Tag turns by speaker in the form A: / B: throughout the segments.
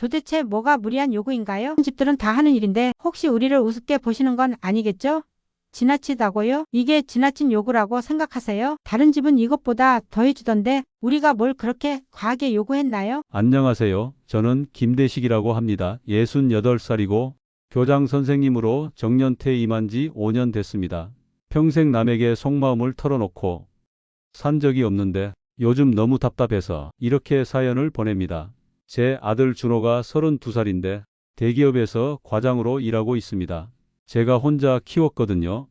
A: 도대체 뭐가 무리한 요구인가요? 집들은 다 하는 일인데 혹시 우리를 우습게 보시는 건 아니겠죠? 지나치다고요? 이게 지나친 요구라고 생각하세요? 다른 집은 이것보다 더 해주던데 우리가 뭘 그렇게 과하게 요구했나요?
B: 안녕하세요. 저는 김대식이라고 합니다. 68살이고 교장 선생님으로 정년퇴 임한 지 5년 됐습니다. 평생 남에게 속마음을 털어놓고 산 적이 없는데 요즘 너무 답답해서 이렇게 사연을 보냅니다. 제 아들 준호가 32살인데 대기업에서 과장으로 일하고 있습니다. 제가 혼자 키웠거든요.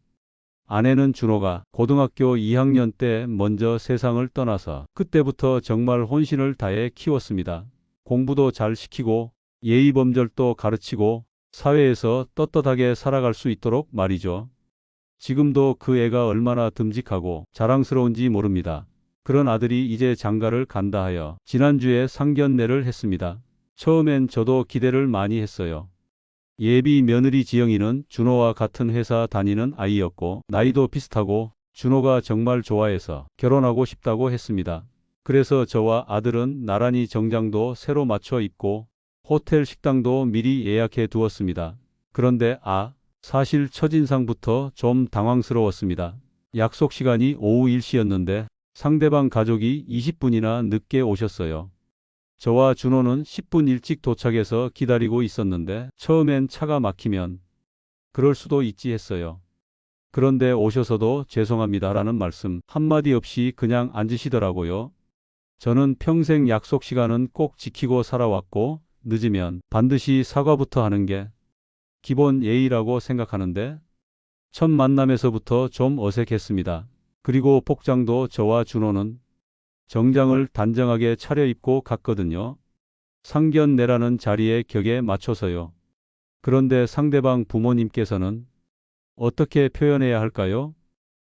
B: 아내는 준호가 고등학교 2학년 때 먼저 세상을 떠나서 그때부터 정말 혼신을 다해 키웠습니다. 공부도 잘 시키고 예의범절도 가르치고 사회에서 떳떳하게 살아갈 수 있도록 말이죠. 지금도 그 애가 얼마나 듬직하고 자랑스러운지 모릅니다. 그런 아들이 이제 장가를 간다 하여 지난주에 상견례를 했습니다. 처음엔 저도 기대를 많이 했어요. 예비 며느리 지영이는 준호와 같은 회사 다니는 아이였고 나이도 비슷하고 준호가 정말 좋아해서 결혼하고 싶다고 했습니다. 그래서 저와 아들은 나란히 정장도 새로 맞춰 입고 호텔 식당도 미리 예약해 두었습니다. 그런데 사실 첫인상부터 좀 당황스러웠습니다. 약속 시간이 오후 1시였는데 상대방 가족이 20분이나 늦게 오셨어요. 저와 준호는 10분 일찍 도착해서 기다리고 있었는데 처음엔 차가 막히면 그럴 수도 있지 했어요. 그런데 오셔서도 죄송합니다라는 말씀 한마디 없이 그냥 앉으시더라고요. 저는 평생 약속 시간은 꼭 지키고 살아왔고 늦으면 반드시 사과부터 하는 게 기본 예의라고 생각하는데 첫 만남에서부터 좀 어색했습니다. 그리고 복장도 저와 준호는 정장을 단정하게 차려입고 갔거든요. 상견례라는 자리에 격에 맞춰서요. 그런데 상대방 부모님께서는 어떻게 표현해야 할까요?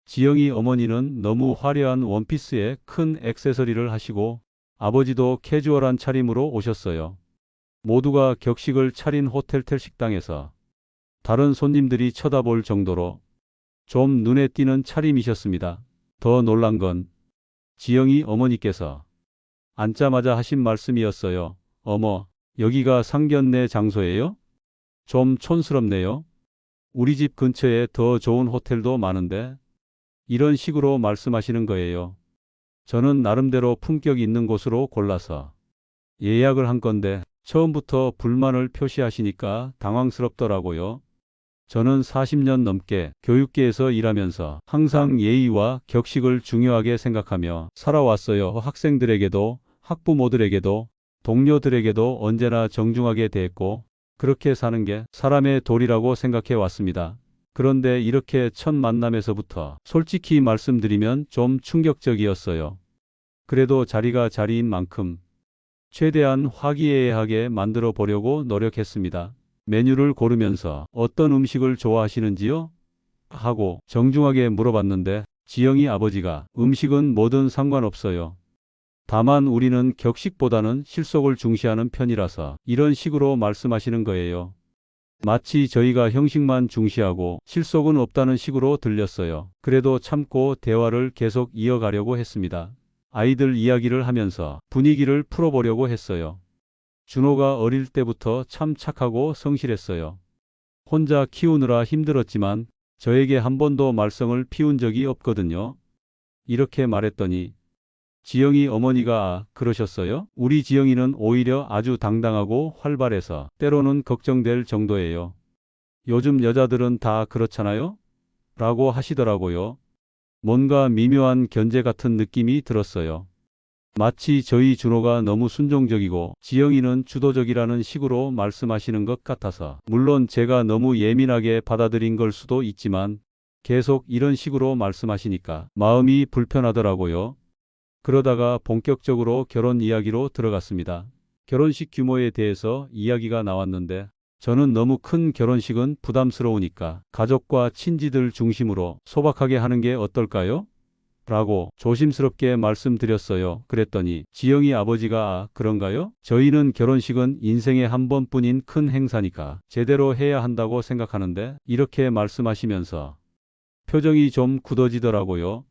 B: 지영이 어머니는 너무 화려한 원피스에 큰 액세서리를 하시고 아버지도 캐주얼한 차림으로 오셨어요. 모두가 격식을 차린 호텔 식당에서 다른 손님들이 쳐다볼 정도로 좀 눈에 띄는 차림이셨습니다. 더 놀란 건 지영이 어머니께서 앉자마자 하신 말씀이었어요. 어머, 여기가 상견례 장소예요? 좀 촌스럽네요. 우리 집 근처에 더 좋은 호텔도 많은데 이런 식으로 말씀하시는 거예요. 저는 나름대로 품격 있는 곳으로 골라서 예약을 한 건데 처음부터 불만을 표시하시니까 당황스럽더라고요. 저는 40년 넘게 교육계에서 일하면서 항상 예의와 격식을 중요하게 생각하며 살아왔어요. 학생들에게도 학부모들에게도 동료들에게도 언제나 정중하게 대했고 그렇게 사는 게 사람의 도리라고 생각해 왔습니다. 그런데 이렇게 첫 만남에서부터 솔직히 말씀드리면 좀 충격적이었어요. 그래도 자리가 자리인 만큼 최대한 화기애애하게 만들어 보려고 노력했습니다. 메뉴를 고르면서 어떤 음식을 좋아하시는지요? 하고 정중하게 물어봤는데 지영이 아버지가 음식은 뭐든 상관없어요. 다만 우리는 격식보다는 실속을 중시하는 편이라서 이런 식으로 말씀하시는 거예요. 마치 저희가 형식만 중시하고 실속은 없다는 식으로 들렸어요. 그래도 참고 대화를 계속 이어가려고 했습니다. 아이들 이야기를 하면서 분위기를 풀어보려고 했어요. 준호가 어릴 때부터 참 착하고 성실했어요. 혼자 키우느라 힘들었지만 저에게 한 번도 말썽을 피운 적이 없거든요. 이렇게 말했더니 지영이 어머니가 그러셨어요? 우리 지영이는 오히려 아주 당당하고 활발해서 때로는 걱정될 정도예요. 요즘 여자들은 다 그렇잖아요? 라고 하시더라고요. 뭔가 미묘한 견제 같은 느낌이 들었어요. 마치 저희 준호가 너무 순종적이고 지영이는 주도적이라는 식으로 말씀하시는 것 같아서 물론 제가 너무 예민하게 받아들인 걸 수도 있지만 계속 이런 식으로 말씀하시니까 마음이 불편하더라고요. 그러다가 본격적으로 결혼 이야기로 들어갔습니다. 결혼식 규모에 대해서 이야기가 나왔는데 저는 너무 큰 결혼식은 부담스러우니까 가족과 친지들 중심으로 소박하게 하는 게 어떨까요? 라고 조심스럽게 말씀드렸어요. 그랬더니 지영이 아버지가 그런가요? 저희는 결혼식은 인생에 한 번뿐인 큰 행사니까 제대로 해야 한다고 생각하는데 이렇게 말씀하시면서 표정이 좀 굳어지더라고요.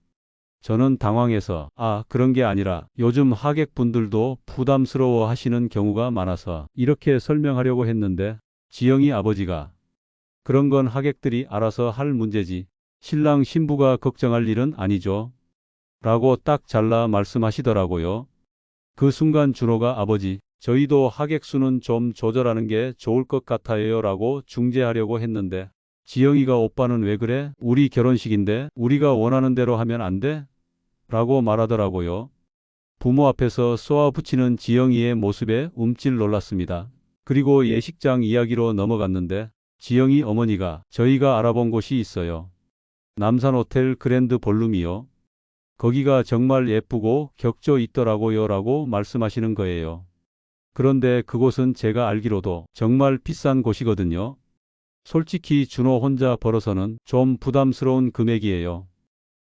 B: 저는 당황해서 그런 게 아니라 요즘 하객분들도 부담스러워 하시는 경우가 많아서 이렇게 설명하려고 했는데 지영이 아버지가 그런 건 하객들이 알아서 할 문제지 신랑 신부가 걱정할 일은 아니죠. 라고 딱 잘라 말씀하시더라고요. 그 순간 준호가 아버지, 저희도 하객 수는 좀 조절하는 게 좋을 것 같아요 라고 중재하려고 했는데 지영이가 오빠는 왜 그래? 우리 결혼식인데 우리가 원하는 대로 하면 안 돼? 라고 말하더라고요. 부모 앞에서 쏘아붙이는 지영이의 모습에 움찔 놀랐습니다. 그리고 예식장 이야기로 넘어갔는데 지영이 어머니가 저희가 알아본 곳이 있어요. 남산호텔 그랜드 볼룸이요. 거기가 정말 예쁘고 격조 있더라고요 라고 말씀하시는 거예요. 그런데 그곳은 제가 알기로도 정말 비싼 곳이거든요. 솔직히 준호 혼자 벌어서는 좀 부담스러운 금액이에요.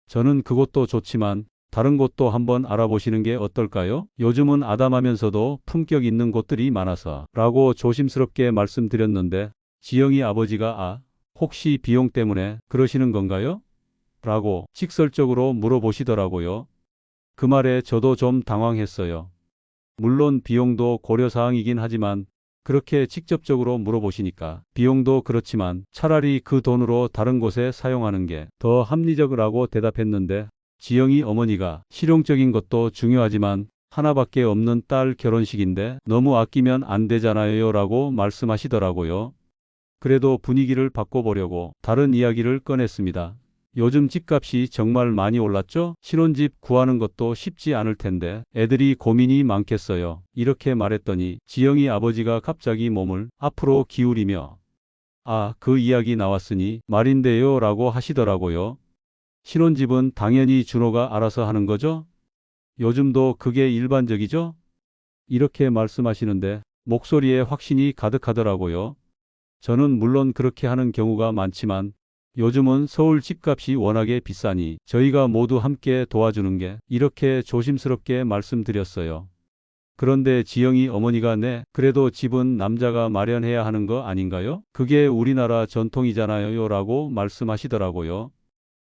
B: 저는 그곳도 좋지만 다른 곳도 한번 알아보시는 게 어떨까요? 요즘은 아담하면서도 품격 있는 곳들이 많아서 라고 조심스럽게 말씀드렸는데 지영이 아버지가 혹시 비용 때문에 그러시는 건가요? 라고 직설적으로 물어보시더라고요. 그 말에 저도 좀 당황했어요. 물론 비용도 고려사항이긴 하지만 그렇게 직접적으로 물어보시니까 비용도 그렇지만 차라리 그 돈으로 다른 곳에 사용하는 게 더 합리적이라고 대답했는데 지영이 어머니가 실용적인 것도 중요하지만 하나밖에 없는 딸 결혼식인데 너무 아끼면 안 되잖아요 라고 말씀하시더라고요. 그래도 분위기를 바꿔보려고 다른 이야기를 꺼냈습니다. 요즘 집값이 정말 많이 올랐죠? 신혼집 구하는 것도 쉽지 않을 텐데 애들이 고민이 많겠어요. 이렇게 말했더니 지영이 아버지가 갑자기 몸을 앞으로 기울이며 그 이야기 나왔으니 말인데요 라고 하시더라고요. 신혼집은 당연히 준호가 알아서 하는 거죠? 요즘도 그게 일반적이죠? 이렇게 말씀하시는데 목소리에 확신이 가득하더라고요. 저는 물론 그렇게 하는 경우가 많지만 요즘은 서울 집값이 워낙에 비싸니 저희가 모두 함께 도와주는 게 이렇게 조심스럽게 말씀드렸어요. 그런데 지영이 어머니가 그래도 집은 남자가 마련해야 하는 거 아닌가요? 그게 우리나라 전통이잖아요 라고 말씀하시더라고요.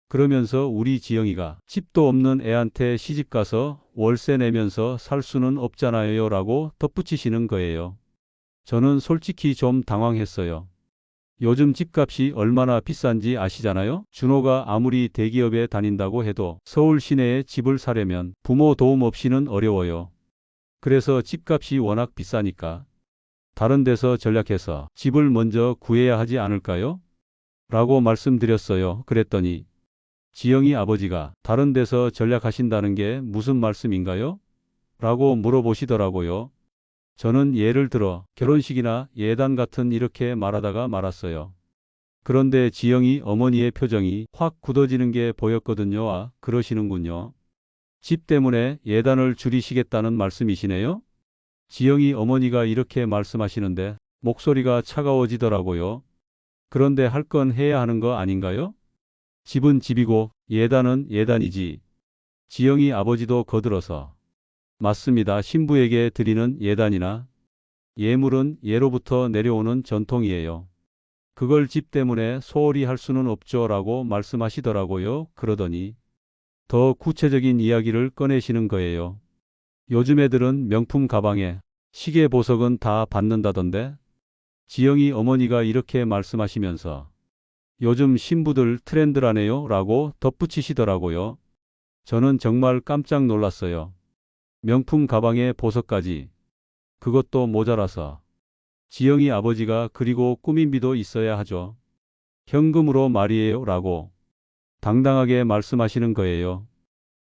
B: 그러면서 우리 지영이가 집도 없는 애한테 시집가서 월세 내면서 살 수는 없잖아요 라고 덧붙이시는 거예요. 저는 솔직히 좀 당황했어요. 요즘 집값이 얼마나 비싼지 아시잖아요? 준호가 아무리 대기업에 다닌다고 해도 서울 시내에 집을 사려면 부모 도움 없이는 어려워요. 그래서 집값이 워낙 비싸니까 다른 데서 전략해서 집을 먼저 구해야 하지 않을까요? 라고 말씀드렸어요. 그랬더니 지영이 아버지가 다른 데서 전략하신다는 게 무슨 말씀인가요? 라고 물어보시더라고요. 저는 예를 들어 결혼식이나 예단 같은 이렇게 말하다가 말았어요. 그런데 지영이 어머니의 표정이 확 굳어지는 게 보였거든요. 그러시는군요. 집 때문에 예단을 줄이시겠다는 말씀이시네요? 지영이 어머니가 이렇게 말씀하시는데 목소리가 차가워지더라고요. 그런데 할 건 해야 하는 거 아닌가요? 집은 집이고 예단은 예단이지. 지영이 아버지도 거들어서 맞습니다. 신부에게 드리는 예단이나 예물은 예로부터 내려오는 전통이에요. 그걸 집 때문에 소홀히 할 수는 없죠 라고 말씀하시더라고요. 그러더니 더 구체적인 이야기를 꺼내시는 거예요. 요즘 애들은 명품 가방에 시계 보석은 다 받는다던데? 지영이 어머니가 이렇게 말씀하시면서 요즘 신부들 트렌드라네요 라고 덧붙이시더라고요. 저는 정말 깜짝 놀랐어요. 명품 가방에 보석까지. 그것도 모자라서. 지영이 아버지가 그리고 꾸민비도 있어야 하죠. 현금으로 말이에요 라고 당당하게 말씀하시는 거예요.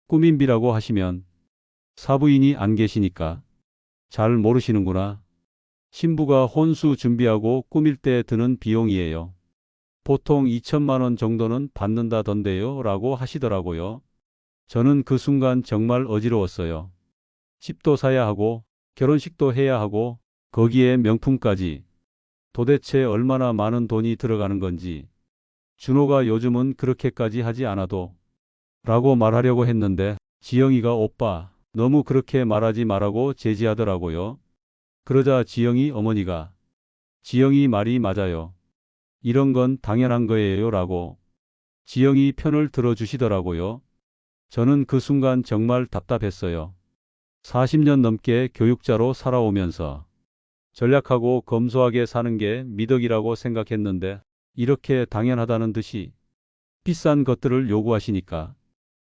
B: 꾸민비라고 하시면 사부인이 안 계시니까 잘 모르시는구나. 신부가 혼수 준비하고 꾸밀 때 드는 비용이에요. 보통 2천만 원 정도는 받는다던데요 라고 하시더라고요. 저는 그 순간 정말 어지러웠어요. 집도 사야 하고 결혼식도 해야 하고 거기에 명품까지. 도대체 얼마나 많은 돈이 들어가는 건지. 준호가 요즘은 그렇게까지 하지 않아도 라고 말하려고 했는데 지영이가 오빠 너무 그렇게 말하지 말라고 제지하더라고요. 그러자 지영이 어머니가 지영이 말이 맞아요. 이런 건 당연한 거예요 라고 지영이 편을 들어주시더라고요. 저는 그 순간 정말 답답했어요. 40년 넘게 교육자로 살아오면서 전략하고 검소하게 사는 게 미덕이라고 생각했는데 이렇게 당연하다는 듯이 비싼 것들을 요구하시니까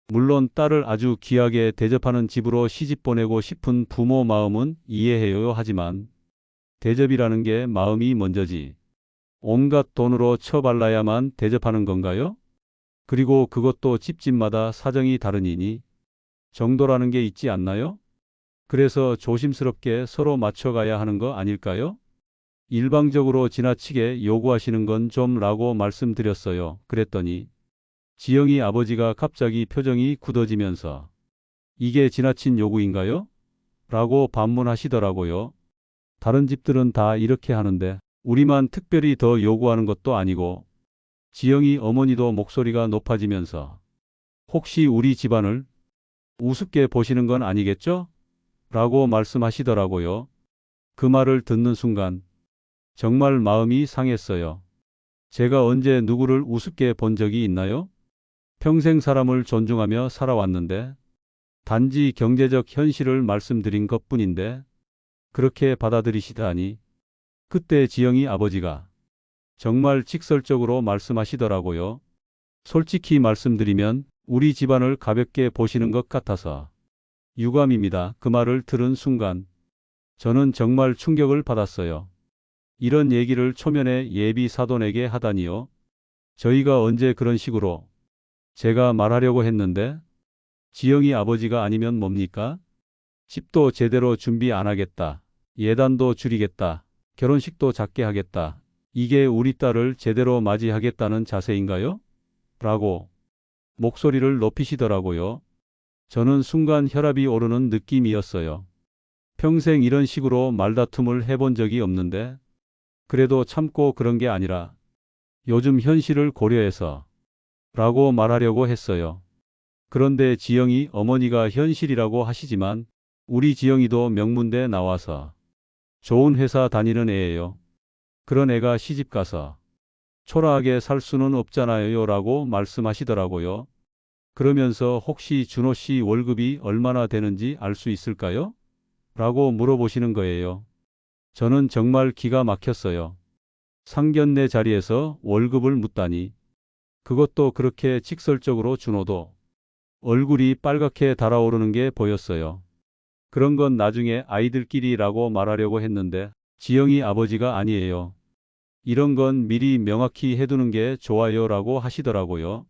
B: 물론 딸을 아주 귀하게 대접하는 집으로 시집 보내고 싶은 부모 마음은 이해해요. 하지만 대접이라는 게 마음이 먼저지 온갖 돈으로 쳐발라야만 대접하는 건가요? 그리고 그것도 집집마다 사정이 다르니 정도라는 게 있지 않나요? 그래서 조심스럽게 서로 맞춰가야 하는 거 아닐까요? 일방적으로 지나치게 요구하시는 건 좀 라고 말씀드렸어요. 그랬더니 지영이 아버지가 갑자기 표정이 굳어지면서 이게 지나친 요구인가요? 라고 반문하시더라고요. 다른 집들은 다 이렇게 하는데 우리만 특별히 더 요구하는 것도 아니고 지영이 어머니도 목소리가 높아지면서 혹시 우리 집안을 우습게 보시는 건 아니겠죠? 라고 말씀하시더라고요. 그 말을 듣는 순간 정말 마음이 상했어요. 제가 언제 누구를 우습게 본 적이 있나요? 평생 사람을 존중하며 살아왔는데 단지 경제적 현실을 말씀드린 것뿐인데 그렇게 받아들이시다니. 그때 지영이 아버지가 정말 직설적으로 말씀하시더라고요. 솔직히 말씀드리면 우리 집안을 가볍게 보시는 것 같아서 유감입니다. 그 말을 들은 순간 저는 정말 충격을 받았어요. 이런 얘기를 초면에 예비 사돈에게 하다니요. 저희가 언제 그런 식으로 제가 말하려고 했는데 지영이 아버지가 아니면 뭡니까? 집도 제대로 준비 안 하겠다. 예단도 줄이겠다. 결혼식도 작게 하겠다. 이게 우리 딸을 제대로 맞이하겠다는 자세인가요? 라고 목소리를 높이시더라고요. 저는 순간 혈압이 오르는 느낌이었어요. 평생 이런 식으로 말다툼을 해본 적이 없는데 그래도 참고 그런 게 아니라 요즘 현실을 고려해서 라고 말하려고 했어요. 그런데 지영이 어머니가 현실이라고 하시지만 우리 지영이도 명문대 나와서 좋은 회사 다니는 애예요. 그런 애가 시집 가서 초라하게 살 수는 없잖아요. 라고 말씀하시더라고요. 그러면서 혹시 준호 씨 월급이 얼마나 되는지 알 수 있을까요? 라고 물어보시는 거예요. 저는 정말 기가 막혔어요. 상견례 자리에서 월급을 묻다니. 그것도 그렇게 직설적으로. 준호도 얼굴이 빨갛게 달아오르는 게 보였어요. 그런 건 나중에 아이들끼리라고 말하려고 했는데 지영이 아버지가 아니에요. 이런 건 미리 명확히 해두는 게 좋아요. 라고 하시더라고요.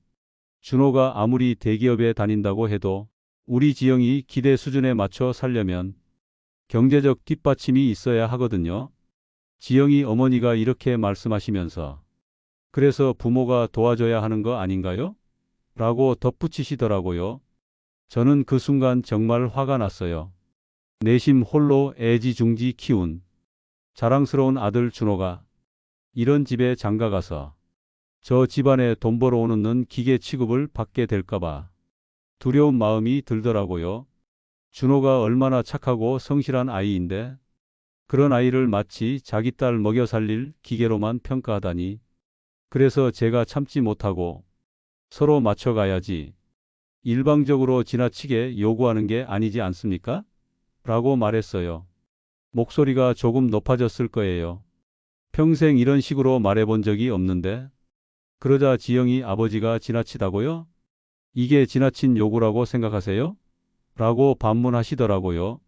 B: 준호가 아무리 대기업에 다닌다고 해도 우리 지영이 기대 수준에 맞춰 살려면 경제적 뒷받침이 있어야 하거든요. 지영이 어머니가 이렇게 말씀하시면서 그래서 부모가 도와줘야 하는 거 아닌가요? 라고 덧붙이시더라고요. 저는 그 순간 정말 화가 났어요. 내심 홀로 애지중지 키운 자랑스러운 아들 준호가 이런 집에 장가가서 저 집안에 돈 벌어오는 기계 취급을 받게 될까봐 두려운 마음이 들더라고요. 준호가 얼마나 착하고 성실한 아이인데 그런 아이를 마치 자기 딸 먹여 살릴 기계로만 평가하다니. 그래서 제가 참지 못하고 서로 맞춰가야지. 일방적으로 지나치게 요구하는 게 아니지 않습니까? 라고 말했어요. 목소리가 조금 높아졌을 거예요. 평생 이런 식으로 말해본 적이 없는데. 그러자 지영이 아버지가 지나치다고요? 이게 지나친 요구라고 생각하세요? 라고 반문하시더라고요.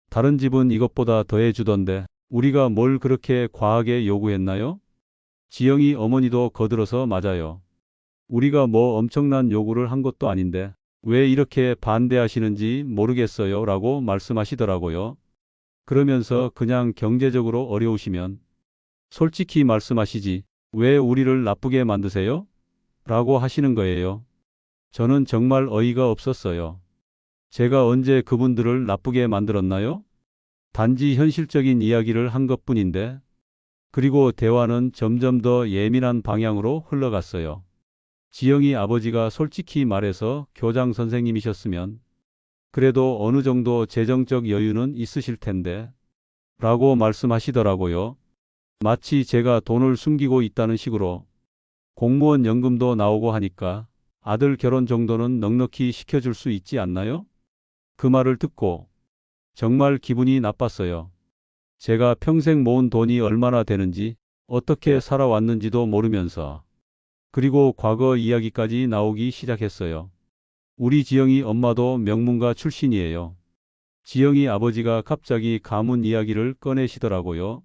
B: 다른 집은 이것보다 더해주던데 우리가 뭘 그렇게 과하게 요구했나요? 지영이 어머니도 거들어서 맞아요. 우리가 뭐 엄청난 요구를 한 것도 아닌데 왜 이렇게 반대하시는지 모르겠어요. 라고 말씀하시더라고요. 그러면서 그냥 경제적으로 어려우시면 솔직히 말씀하시지 왜 우리를 나쁘게 만드세요? 라고 하시는 거예요. 저는 정말 어이가 없었어요. 제가 언제 그분들을 나쁘게 만들었나요? 단지 현실적인 이야기를 한 것뿐인데. 그리고 대화는 점점 더 예민한 방향으로 흘러갔어요. 지영이 아버지가 솔직히 말해서 교장 선생님이셨으면 그래도 어느 정도 재정적 여유는 있으실 텐데 라고 말씀하시더라고요. 마치 제가 돈을 숨기고 있다는 식으로. 공무원 연금도 나오고 하니까 아들 결혼 정도는 넉넉히 시켜줄 수 있지 않나요? 그 말을 듣고 정말 기분이 나빴어요. 제가 평생 모은 돈이 얼마나 되는지, 어떻게 살아왔는지도 모르면서. 그리고 과거 이야기까지 나오기 시작했어요. 우리 지영이 엄마도 명문가 출신이에요. 지영이 아버지가 갑자기 가문 이야기를 꺼내시더라고요.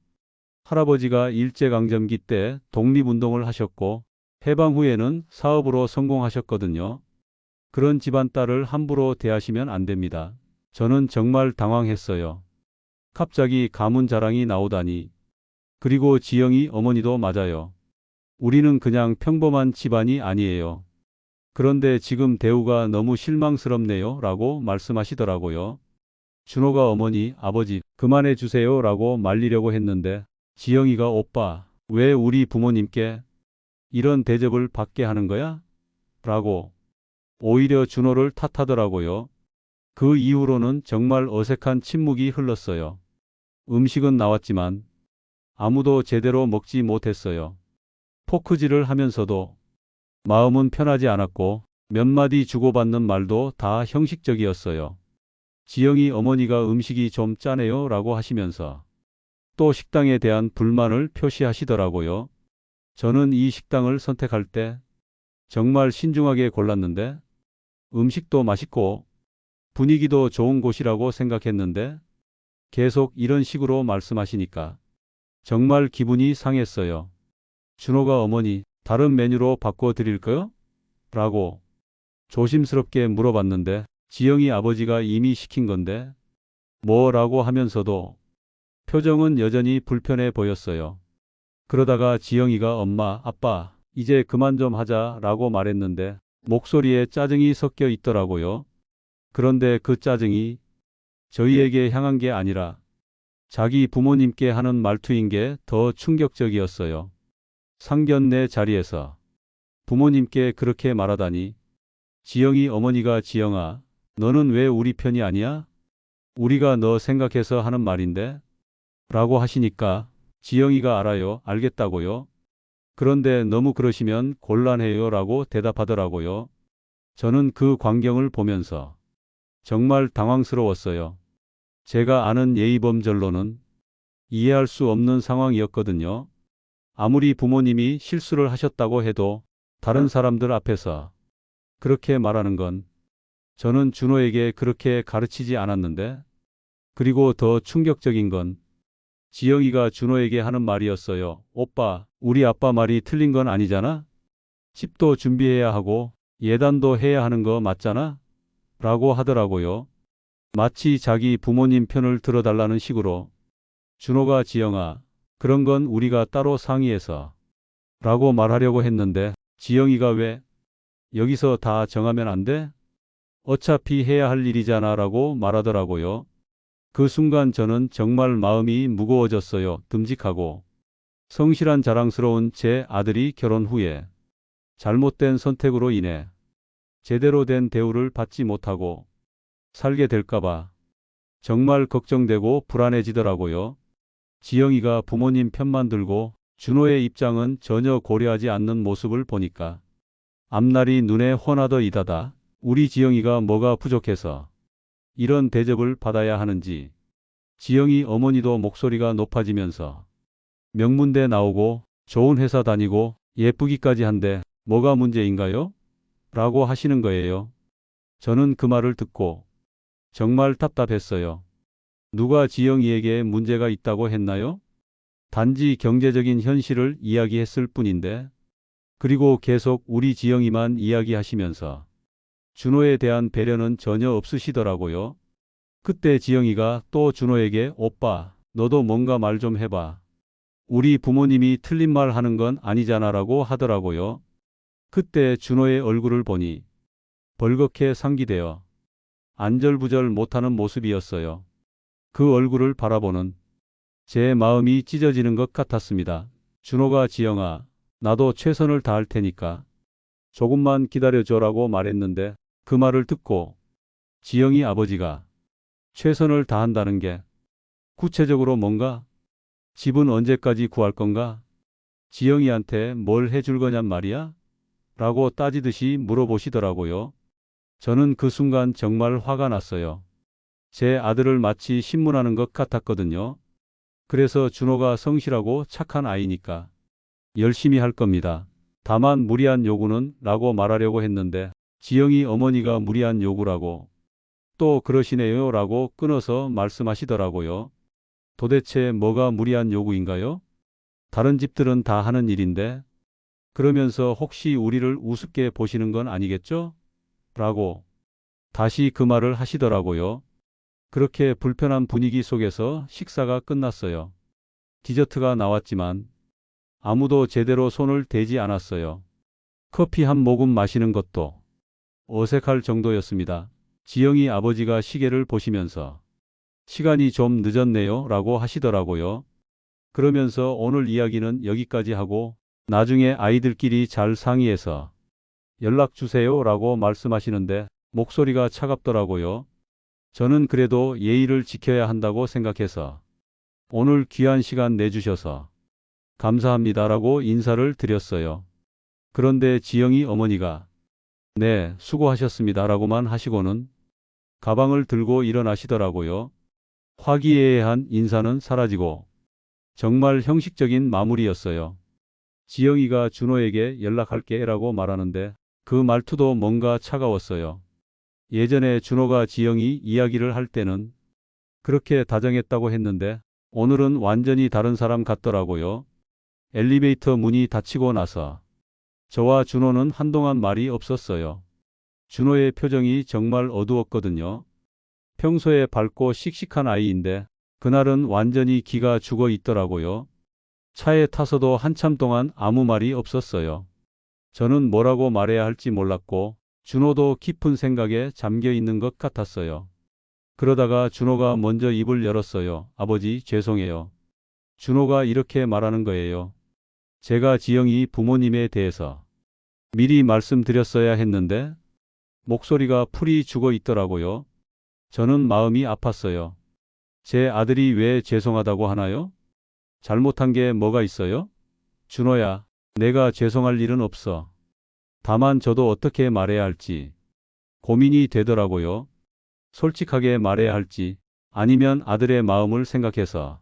B: 할아버지가 일제강점기 때 독립운동을 하셨고 해방 후에는 사업으로 성공하셨거든요. 그런 집안 딸을 함부로 대하시면 안 됩니다. 저는 정말 당황했어요. 갑자기 가문 자랑이 나오다니. 그리고 지영이 어머니도 맞아요. 우리는 그냥 평범한 집안이 아니에요. 그런데 지금 대우가 너무 실망스럽네요 라고 말씀하시더라고요. 준호가 어머니, 아버지 그만해 주세요 라고 말리려고 했는데 지영이가 오빠, 왜 우리 부모님께 이런 대접을 받게 하는 거야? 라고 오히려 준호를 탓하더라고요. 그 이후로는 정말 어색한 침묵이 흘렀어요. 음식은 나왔지만 아무도 제대로 먹지 못했어요. 포크질을 하면서도 마음은 편하지 않았고 몇 마디 주고받는 말도 다 형식적이었어요. 지영이 어머니가 음식이 좀 짜네요 라고 하시면서 또 식당에 대한 불만을 표시하시더라고요. 저는 이 식당을 선택할 때 정말 신중하게 골랐는데 음식도 맛있고 분위기도 좋은 곳이라고 생각했는데 계속 이런 식으로 말씀하시니까 정말 기분이 상했어요. 준호가 어머니, 다른 메뉴로 바꿔드릴까요? 라고 조심스럽게 물어봤는데 지영이 아버지가 이미 시킨 건데 뭐라고 하면서도 표정은 여전히 불편해 보였어요. 그러다가 지영이가 엄마, 아빠, 이제 그만 좀 하자 라고 말했는데 목소리에 짜증이 섞여 있더라고요. 그런데 그 짜증이 저희에게 향한 게 아니라 자기 부모님께 하는 말투인 게 더 충격적이었어요. 상견례 자리에서 부모님께 그렇게 말하다니. 지영이 어머니가 지영아, 너는 왜 우리 편이 아니야? 우리가 너 생각해서 하는 말인데? 라고 하시니까 지영이가 알아요, 알겠다고요. 그런데 너무 그러시면 곤란해요 라고 대답하더라고요. 저는 그 광경을 보면서 정말 당황스러웠어요. 제가 아는 예의범절로는 이해할 수 없는 상황이었거든요. 아무리 부모님이 실수를 하셨다고 해도 다른 사람들 앞에서 그렇게 말하는 건 저는 준호에게 그렇게 가르치지 않았는데, 그리고 더 충격적인 건 지영이가 준호에게 하는 말이었어요. 오빠, 우리 아빠 말이 틀린 건 아니잖아? 집도 준비해야 하고 예단도 해야 하는 거 맞잖아? 라고 하더라고요. 마치 자기 부모님 편을 들어달라는 식으로. 준호가 지영아, 그런 건 우리가 따로 상의해서 라고 말하려고 했는데 지영이가 왜 여기서 다 정하면 안 돼? 어차피 해야 할 일이잖아 라고 말하더라고요. 그 순간 저는 정말 마음이 무거워졌어요. 듬직하고 성실한 자랑스러운 제 아들이 결혼 후에 잘못된 선택으로 인해 제대로 된 대우를 받지 못하고 살게 될까봐 정말 걱정되고 불안해지더라고요. 지영이가 부모님 편만 들고 준호의 입장은 전혀 고려하지 않는 모습을 보니까 앞날이 눈에 훤하더이다다. 우리 지영이가 뭐가 부족해서 이런 대접을 받아야 하는지. 지영이 어머니도 목소리가 높아지면서 명문대 나오고 좋은 회사 다니고 예쁘기까지 한데 뭐가 문제인가요? 라고 하시는 거예요. 저는 그 말을 듣고 정말 답답했어요. 누가 지영이에게 문제가 있다고 했나요? 단지 경제적인 현실을 이야기했을 뿐인데. 그리고 계속 우리 지영이만 이야기하시면서 준호에 대한 배려는 전혀 없으시더라고요. 그때 지영이가 또 준호에게 오빠, 너도 뭔가 말 좀 해봐. 우리 부모님이 틀린 말 하는 건 아니잖아 라고 하더라고요. 그때 준호의 얼굴을 보니 벌겋게 상기되어 안절부절 못하는 모습이었어요. 그 얼굴을 바라보는 제 마음이 찢어지는 것 같았습니다. 준호가 지영아, 나도 최선을 다할 테니까 조금만 기다려줘라고 말했는데 그 말을 듣고 지영이 아버지가 최선을 다한다는 게 구체적으로 뭔가? 집은 언제까지 구할 건가? 지영이한테 뭘 해줄 거냔 말이야? 라고 따지듯이 물어보시더라고요. 저는 그 순간 정말 화가 났어요. 제 아들을 마치 신문하는 것 같았거든요. 그래서 준호가 성실하고 착한 아이니까 열심히 할 겁니다. 다만 무리한 요구는 라고 말하려고 했는데 지영이 어머니가 무리한 요구라고 또 그러시네요 라고 끊어서 말씀하시더라고요. 도대체 뭐가 무리한 요구인가요? 다른 집들은 다 하는 일인데 그러면서 혹시 우리를 우습게 보시는 건 아니겠죠? 라고 다시 그 말을 하시더라고요. 그렇게 불편한 분위기 속에서 식사가 끝났어요. 디저트가 나왔지만 아무도 제대로 손을 대지 않았어요. 커피 한 모금 마시는 것도 어색할 정도였습니다. 지영이 아버지가 시계를 보시면서 시간이 좀 늦었네요 라고 하시더라고요. 그러면서 오늘 이야기는 여기까지 하고 나중에 아이들끼리 잘 상의해서 연락 주세요 라고 말씀하시는데 목소리가 차갑더라고요. 저는 그래도 예의를 지켜야 한다고 생각해서 오늘 귀한 시간 내주셔서 감사합니다라고 인사를 드렸어요. 그런데 지영이 어머니가 네, 수고하셨습니다라고만 하시고는 가방을 들고 일어나시더라고요. 화기애애한 인사는 사라지고 정말 형식적인 마무리였어요. 지영이가 준호에게 연락할게라고 말하는데 그 말투도 뭔가 차가웠어요. 예전에 준호가 지영이 이야기를 할 때는 그렇게 다정했다고 했는데 오늘은 완전히 다른 사람 같더라고요. 엘리베이터 문이 닫히고 나서 저와 준호는 한동안 말이 없었어요. 준호의 표정이 정말 어두웠거든요. 평소에 밝고 씩씩한 아이인데 그날은 완전히 기가 죽어 있더라고요. 차에 타서도 한참 동안 아무 말이 없었어요. 저는 뭐라고 말해야 할지 몰랐고 준호도 깊은 생각에 잠겨 있는 것 같았어요. 그러다가 준호가 먼저 입을 열었어요. 아버지, 죄송해요. 준호가 이렇게 말하는 거예요. 제가 지영이 부모님에 대해서 미리 말씀드렸어야 했는데 목소리가 풀이 죽어 있더라고요. 저는 마음이 아팠어요. 제 아들이 왜 죄송하다고 하나요? 잘못한 게 뭐가 있어요? 준호야, 내가 죄송할 일은 없어. 다만 저도 어떻게 말해야 할지 고민이 되더라고요. 솔직하게 말해야 할지 아니면 아들의 마음을 생각해서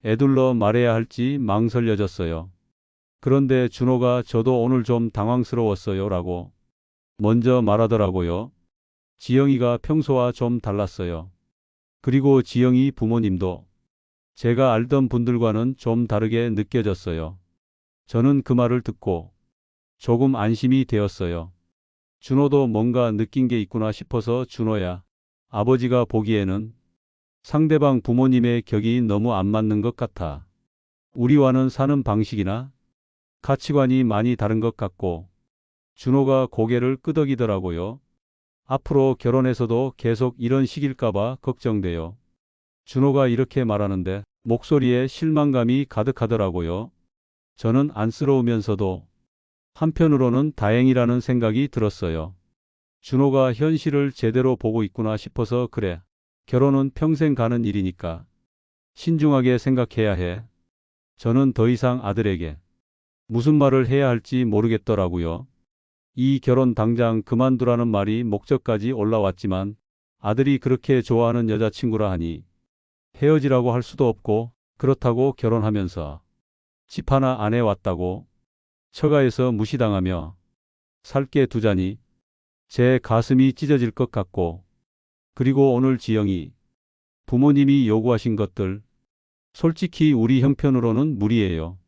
B: 애둘러 말해야 할지 망설여졌어요. 그런데 준호가 저도 오늘 좀 당황스러웠어요 라고 먼저 말하더라고요. 지영이가 평소와 좀 달랐어요. 그리고 지영이 부모님도 제가 알던 분들과는 좀 다르게 느껴졌어요. 저는 그 말을 듣고 조금 안심이 되었어요. 준호도 뭔가 느낀 게 있구나 싶어서 준호야, 아버지가 보기에는 상대방 부모님의 격이 너무 안 맞는 것 같아. 우리와는 사는 방식이나 가치관이 많이 다른 것 같고 준호가 고개를 끄덕이더라고요. 앞으로 결혼해서도 계속 이런 식일까봐 걱정돼요. 준호가 이렇게 말하는데 목소리에 실망감이 가득하더라고요. 저는 안쓰러우면서도 한편으로는 다행이라는 생각이 들었어요. 준호가 현실을 제대로 보고 있구나 싶어서 그래. 결혼은 평생 가는 일이니까 신중하게 생각해야 해. 저는 더 이상 아들에게 무슨 말을 해야 할지 모르겠더라고요. 이 결혼 당장 그만두라는 말이 목적까지 올라왔지만 아들이 그렇게 좋아하는 여자친구라 하니 헤어지라고 할 수도 없고 그렇다고 결혼하면서 집 하나 안 해왔다고 처가에서 무시당하며 살게 두자니 제 가슴이 찢어질 것 같고 그리고 오늘 지영이 부모님이 요구하신 것들 솔직히 우리 형편으로는 무리예요.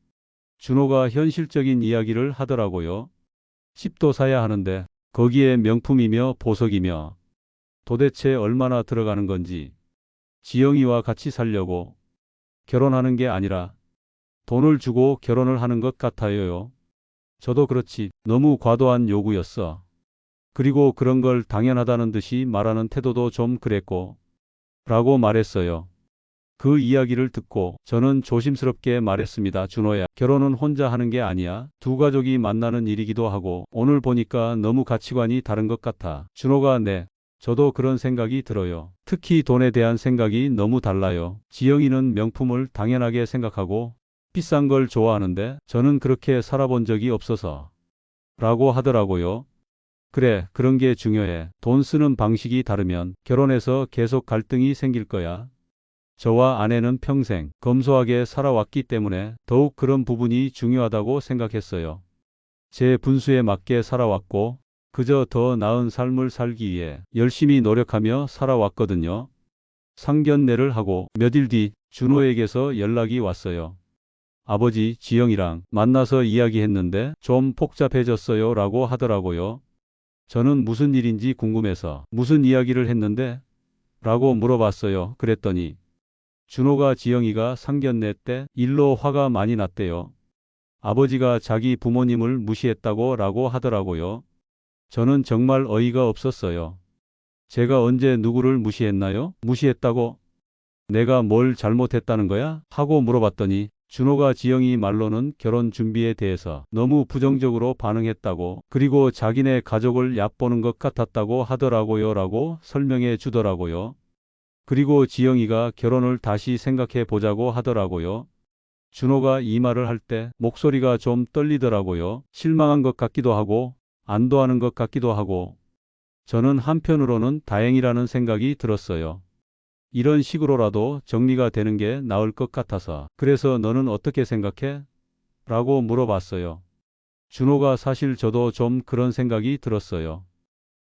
B: 준호가 현실적인 이야기를 하더라고요. 집도 사야 하는데 거기에 명품이며 보석이며 도대체 얼마나 들어가는 건지 지영이와 같이 살려고 결혼하는 게 아니라 돈을 주고 결혼을 하는 것 같아요. 저도 그렇지 너무 과도한 요구였어. 그리고 그런 걸 당연하다는 듯이 말하는 태도도 좀 그랬고 라고 말했어요. 그 이야기를 듣고 저는 조심스럽게 말했습니다. 준호야, 결혼은 혼자 하는 게 아니야. 두 가족이 만나는 일이기도 하고 오늘 보니까 너무 가치관이 다른 것 같아. 준호가 네, 저도 그런 생각이 들어요. 특히 돈에 대한 생각이 너무 달라요. 지영이는 명품을 당연하게 생각하고 비싼 걸 좋아하는데 저는 그렇게 살아본 적이 없어서 라고 하더라고요. 그래, 그런 게 중요해. 돈 쓰는 방식이 다르면 결혼해서 계속 갈등이 생길 거야. 저와 아내는 평생 검소하게 살아왔기 때문에 더욱 그런 부분이 중요하다고 생각했어요. 제 분수에 맞게 살아왔고, 그저 더 나은 삶을 살기 위해 열심히 노력하며 살아왔거든요. 상견례를 하고 몇 일 뒤 준호에게서 연락이 왔어요. 아버지 지영이랑 만나서 이야기했는데 좀 복잡해졌어요 라고 하더라고요. 저는 무슨 일인지 궁금해서 무슨 이야기를 했는데? 라고 물어봤어요. 그랬더니 준호가 지영이가 상견례 때 일로 화가 많이 났대요. 아버지가 자기 부모님을 무시했다고 라고 하더라고요. 저는 정말 어이가 없었어요. 제가 언제 누구를 무시했나요? 무시했다고? 내가 뭘 잘못했다는 거야? 하고 물어봤더니 준호가 지영이 말로는 결혼 준비에 대해서 너무 부정적으로 반응했다고, 그리고 자기네 가족을 얕보는 것 같았다고 하더라고요 라고 설명해 주더라고요. 그리고 지영이가 결혼을 다시 생각해 보자고 하더라고요. 준호가 이 말을 할 때 목소리가 좀 떨리더라고요. 실망한 것 같기도 하고 안도하는 것 같기도 하고, 저는 한편으로는 다행이라는 생각이 들었어요. 이런 식으로라도 정리가 되는 게 나을 것 같아서. 그래서 너는 어떻게 생각해? 라고 물어봤어요. 준호가 사실 저도 좀 그런 생각이 들었어요.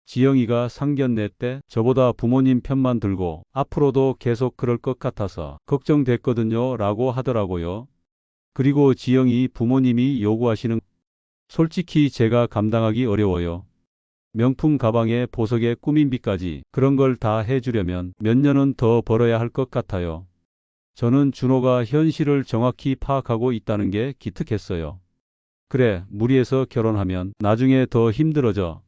B: 지영이가 상견례 때 저보다 부모님 편만 들고 앞으로도 계속 그럴 것 같아서 걱정됐거든요 라고 하더라고요. 그리고 지영이 부모님이 요구하시는, 솔직히 제가 감당하기 어려워요. 명품 가방에 보석에 꾸민비까지 그런 걸 다 해주려면 몇 년은 더 벌어야 할 것 같아요. 저는 준호가 현실을 정확히 파악하고 있다는 게 기특했어요. 그래, 무리해서 결혼하면 나중에 더 힘들어져.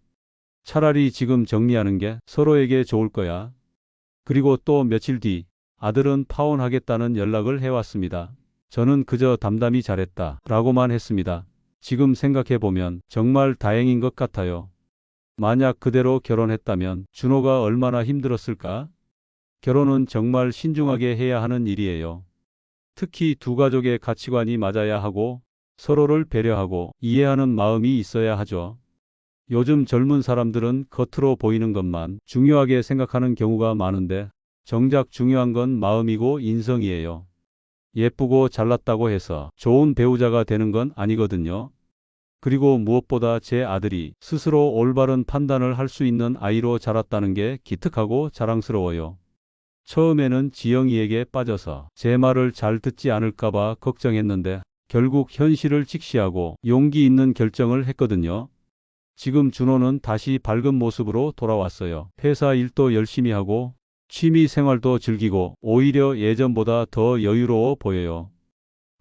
B: 차라리 지금 정리하는 게 서로에게 좋을 거야. 그리고 또 며칠 뒤 아들은 파혼하겠다는 연락을 해왔습니다. 저는 그저 담담히 잘했다 라고만 했습니다. 지금 생각해보면 정말 다행인 것 같아요. 만약 그대로 결혼했다면 준호가 얼마나 힘들었을까? 결혼은 정말 신중하게 해야 하는 일이에요. 특히 두 가족의 가치관이 맞아야 하고 서로를 배려하고 이해하는 마음이 있어야 하죠. 요즘 젊은 사람들은 겉으로 보이는 것만 중요하게 생각하는 경우가 많은데, 정작 중요한 건 마음이고 인성이에요. 예쁘고 잘났다고 해서 좋은 배우자가 되는 건 아니거든요. 그리고 무엇보다 제 아들이 스스로 올바른 판단을 할 수 있는 아이로 자랐다는 게 기특하고 자랑스러워요. 처음에는 지영이에게 빠져서 제 말을 잘 듣지 않을까봐 걱정했는데 결국 현실을 직시하고 용기 있는 결정을 했거든요. 지금 준호는 다시 밝은 모습으로 돌아왔어요. 회사 일도 열심히 하고 취미 생활도 즐기고 오히려 예전보다 더 여유로워 보여요.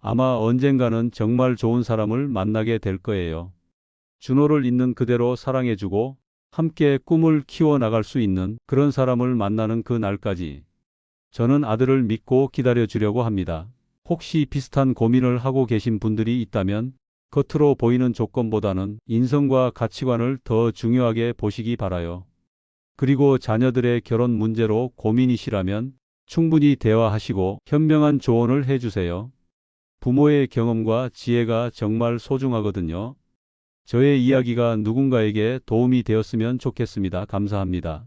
B: 아마 언젠가는 정말 좋은 사람을 만나게 될 거예요. 준호를 있는 그대로 사랑해주고 함께 꿈을 키워나갈 수 있는 그런 사람을 만나는 그 날까지 저는 아들을 믿고 기다려주려고 합니다. 혹시 비슷한 고민을 하고 계신 분들이 있다면 겉으로 보이는 조건보다는 인성과 가치관을 더 중요하게 보시기 바라요. 그리고 자녀들의 결혼 문제로 고민이시라면 충분히 대화하시고 현명한 조언을 해주세요. 부모의 경험과 지혜가 정말 소중하거든요. 저의 이야기가 누군가에게 도움이 되었으면 좋겠습니다. 감사합니다.